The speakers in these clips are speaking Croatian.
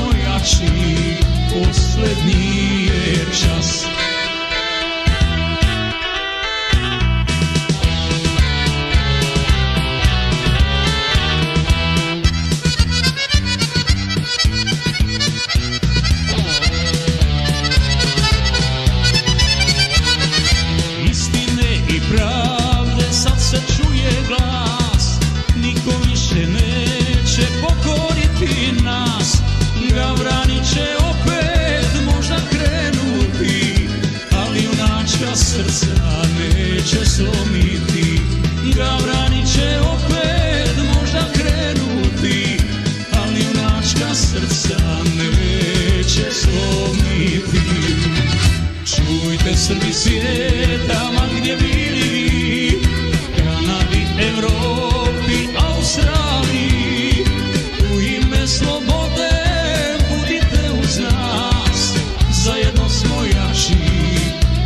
smo jači, poslednji je čas. Istine i pravde sad se čuje glas, niko više neće pokoriti nas. Gavrani će opet možda krenuti, ali junačka srca neće slomiti. Gavrani će opet možda krenuti, ali junačka srca neće slomiti. Čujte Srbi svijeta, ma gdje bili vi, Kanadi, Evropi, Australiji, u ime slobode budite uz nas, zajedno smo jači,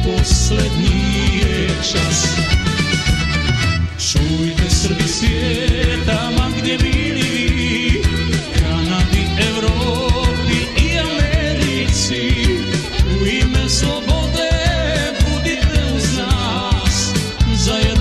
poslednji je čas. Čujte Srbi svijeta, ma gdje bili vi, Kanadi, Evropi i Americi, u ime slobode budite uz nas, zajedno